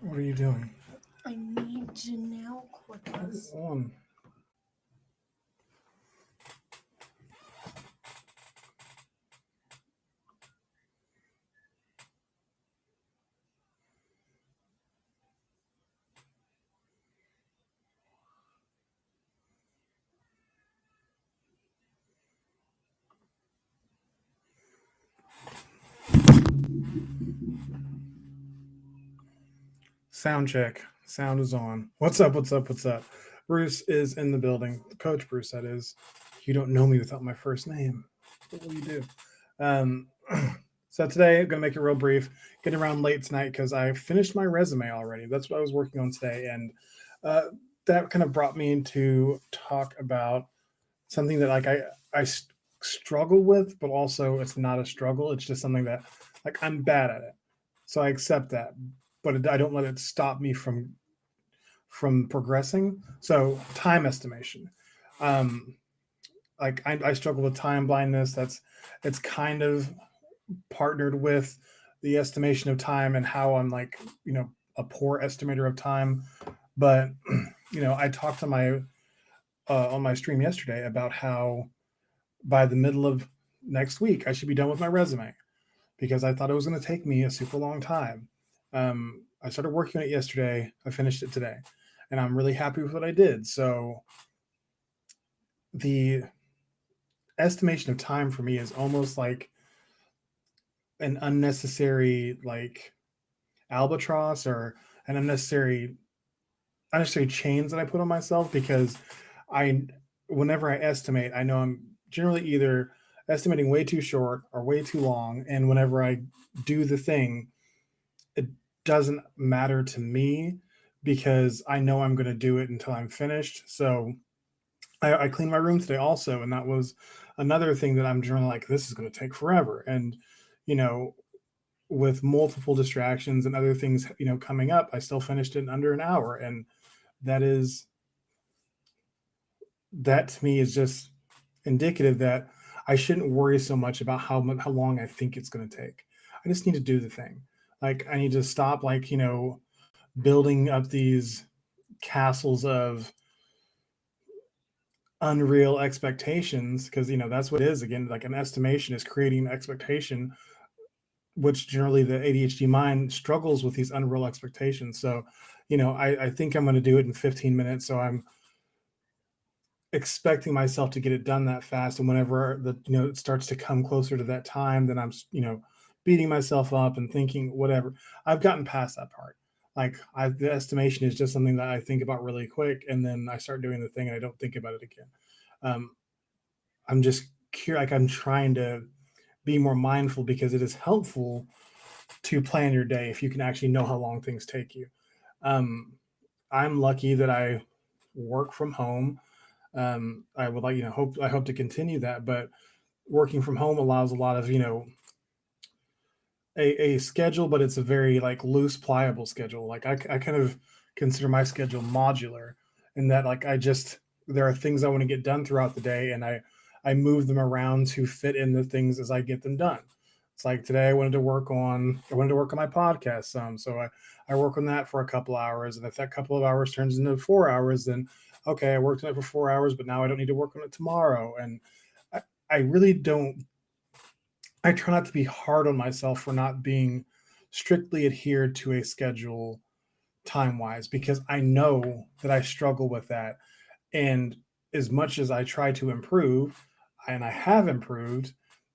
What are you doing? I need to now click this. On. Sound check. Sound is on. What's up? What's up? What's up? Bruce is in the building. Coach Bruce, that is. You don't know me without my first name. What will you do? Um, so today I'm gonna make it real brief. Getting around late tonight because I finished my resume already. That's what I was working on today, and uh, that kind of brought me to talk about something that I struggle with, but also it's not a struggle. It's just something that like I'm bad at it, so I accept that, but I don't let it stop me from progressing. So time estimation. Um, I struggle with time blindness. It's kind of partnered with the estimation of time and how I'm like a poor estimator of time. But I talked to my on my stream yesterday about how by the middle of next week I should be done with my resume because I thought it was going to take me a super long time. I started working on it yesterday. I finished it today, and I'm really happy with what I did. So the estimation of time for me is almost like an unnecessary like albatross or an unnecessary chains that I put on myself because I whenever I estimate, I know I'm generally either estimating way too short or way too long, and whenever I do the thing, it doesn't matter to me because I know I'm going to do it until I'm finished. So I cleaned my room today also, and that was another thing that I'm generally like, this is going to take forever. And, you know, with multiple distractions and other things, coming up, I still finished it in under an hour. And that is, that to me is just indicative that I shouldn't worry so much about how long I think it's going to take. I just need to do the thing. Like I need to stop building up these castles of unreal expectations because that's what it is again. Like an estimation is creating expectation, which generally the ADHD mind struggles with these unreal expectations. So I think I'm going to do it in 15 minutes, so I'm expecting myself to get it done that fast, and whenever it starts to come closer to that time, then I'm beating myself up and thinking whatever. I've gotten past that part. Like the estimation is just something that I think about really quick, and then I start doing the thing and I don't think about it again. um, I'm just curious, like I'm trying to be more mindful because it is helpful to plan your day if you can actually know how long things take you. um, I'm lucky that I work from home. I would hope to continue that, but working from home allows a lot of a schedule, but it's a very like loose, pliable schedule. Like I kind of consider my schedule modular in that like there are things I want to get done throughout the day, and I move them around to fit in the things as I get them done. It's like today I wanted to work on my podcast some, so I work on that for a couple hours, and if that couple of hours turns into 4 hours, then okay, I worked on it for 4 hours, but now I don't need to work on it tomorrow. And I, I really don't I try not to be hard on myself for not being strictly adhered to a schedule time wise because I know that I struggle with that. And as much as I try to improve, and I have improved,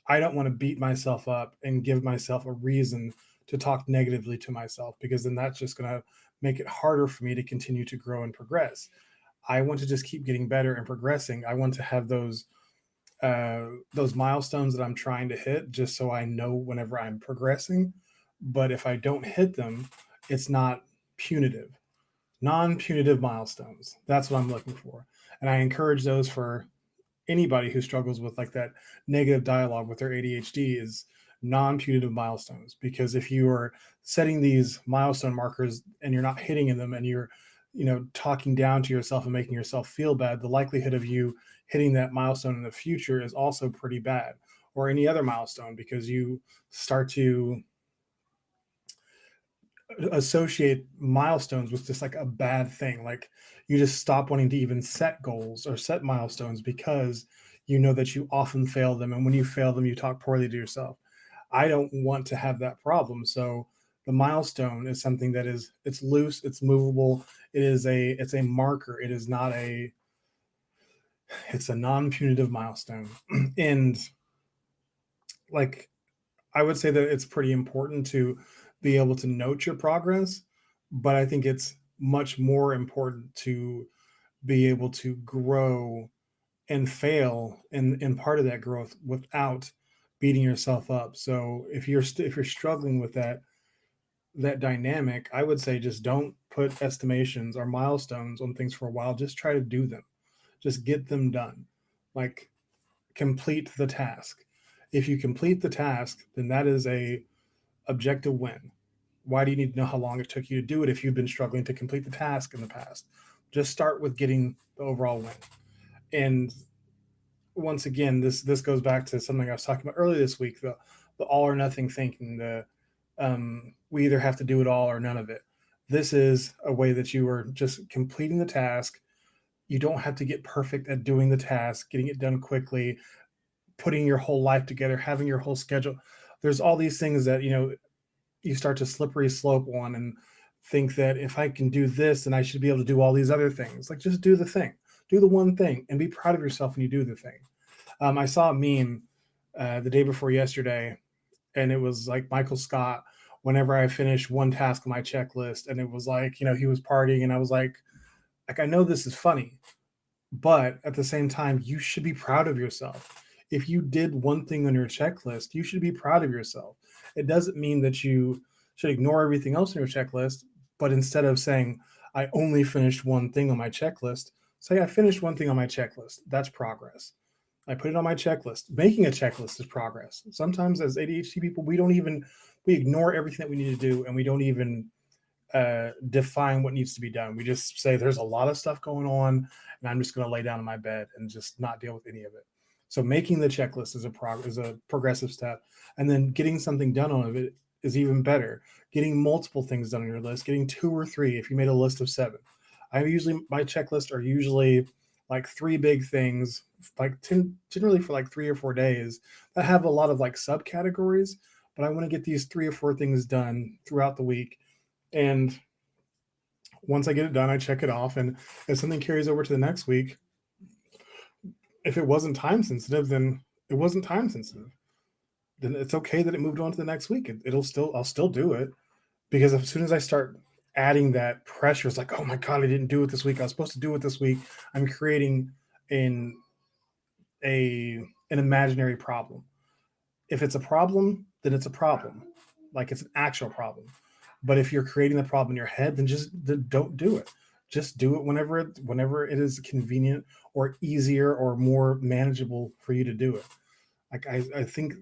I don't want to beat myself up and give myself a reason to talk negatively to myself because then that's just going to make it harder for me to continue to grow and progress. I want to just keep getting better and progressing. I want to have uh, those milestones that I'm trying to hit, just so I know whenever I'm progressing. But if I don't hit them, it's not punitive. Non-punitive milestones. That's what I'm looking for, and I encourage those for anybody who struggles with like that negative dialogue with their ADHD is non-punitive milestones. Because if you are setting these milestone markers and you're not hitting them, and you're talking down to yourself and making yourself feel bad, the likelihood of you hitting that milestone in the future is also pretty bad, or any other milestone, because you start to associate milestones with just like a bad thing. Like you just stop wanting to even set goals or set milestones because you know that you often fail them. And when you fail them, you talk poorly to yourself. I don't want to have that problem. So the milestone is something that is it's loose, it's movable, it's a marker. It is not a it's a non-punitive milestone. And like I would say that it's pretty important to be able to note your progress, but I think it's much more important to be able to grow and fail in part of that growth without beating yourself up. So if you're struggling with that dynamic, I would say just don't put estimations or milestones on things for a while. Just try to do them. Just get them done. Like complete the task. If you complete the task, then that is a objective win. Why do you need to know how long it took you to do it if you've been struggling to complete the task in the past? Just start with getting the overall win. And once again, this goes back to something I was talking about earlier this week, the all or nothing thinking, the we either have to do it all or none of it. This is a way that you are just completing the task. You don't have to get perfect at doing the task, getting it done quickly, putting your whole life together, having your whole schedule. There's all these things that, you start to slippery slope on and think that if I can do this, then I should be able to do all these other things. Like just do the thing, do the one thing, and be proud of yourself when you do the thing. I saw a meme the day before yesterday, and it was like Michael Scott. Whenever I finished one task on my checklist, and it was like he was partying, and I was like I know this is funny, but at the same time, you should be proud of yourself. If you did one thing on your checklist, you should be proud of yourself. It doesn't mean that you should ignore everything else on your checklist, but instead of saying, I only finished one thing on my checklist, say, I finished one thing on my checklist. That's progress. I put it on my checklist. Making a checklist is progress. Sometimes as ADHD people, we ignore everything that we need to do and we don't even define what needs to be done. We just say there's a lot of stuff going on, and I'm just going to lay down in my bed and just not deal with any of it. So making the checklist is a progressive step, and then getting something done on it is even better. Getting multiple things done on your list, getting 2 or 3. If you made a list of 7, my checklist are usually like 3 big things, like generally for like 3 or 4 days that have a lot of like subcategories. But I want to get these 3 or 4 things done throughout the week, and once I get it done, I check it off. And if something carries over to the next week, if it wasn't time sensitive, then it wasn't time sensitive. Then it's okay that it moved on to the next week. I'll still do it, because as soon as I start adding that pressure, it's like, oh my God, I didn't do it this week. I was supposed to do it this week. I'm creating an, an imaginary problem. If it's a problem, then it's a problem. Like it's an actual problem. But if you're creating the problem in your head, then don't do it. Just do it whenever it is convenient or easier or more manageable for you to do it. Like I think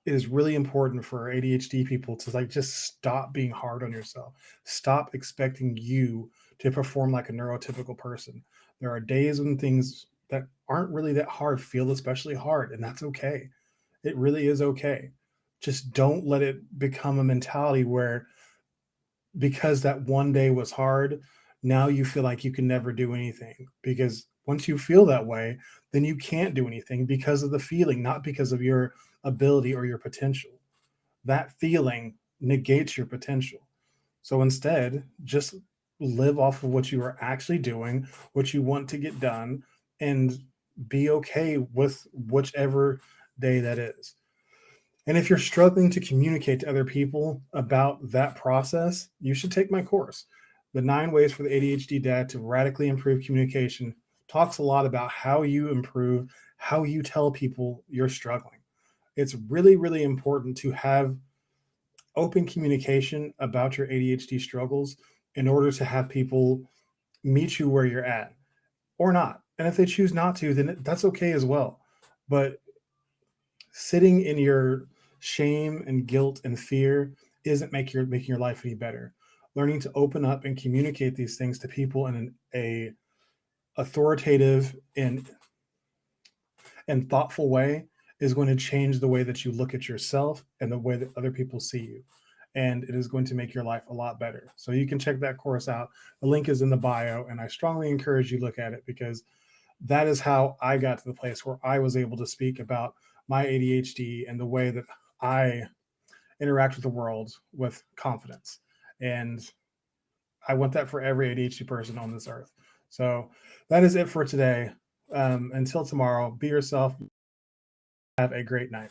it is really important for ADHD people to like just stop being hard on yourself. Stop expecting you to perform like a neurotypical person. There are days when things that aren't really that hard feel especially hard, and that's okay. It really is okay. Just don't let it become a mentality where because that one day was hard, now you feel like you can never do anything. Because once you feel that way, then you can't do anything because of the feeling, not because of your ability or your potential. That feeling negates your potential. So instead, just live off of what you are actually doing, what you want to get done, and be okay with whichever day that is. And if you're struggling to communicate to other people about that process, you should take my course. The 9 Ways for the ADHD Dad to Radically Improve Communication talks a lot about how you improve, how you tell people you're struggling. It's really, really important to have open communication about your ADHD struggles in order to have people meet you where you're at or not. And if they choose not to, then that's okay as well. But sitting in your shame and guilt and fear isn't making your life any better. Learning to open up and communicate these things to people in a authoritative and thoughtful way is going to change the way that you look at yourself and the way that other people see you. and it is going to make your life a lot better. So you can check that course out. The link is in the bio, and I strongly encourage you look at it, because that is how I got to the place where I was able to speak about my ADHD and the way that I interact with the world with confidence. And I want that for every ADHD person on this earth. So that is it for today. Until tomorrow, be yourself. Have a great night.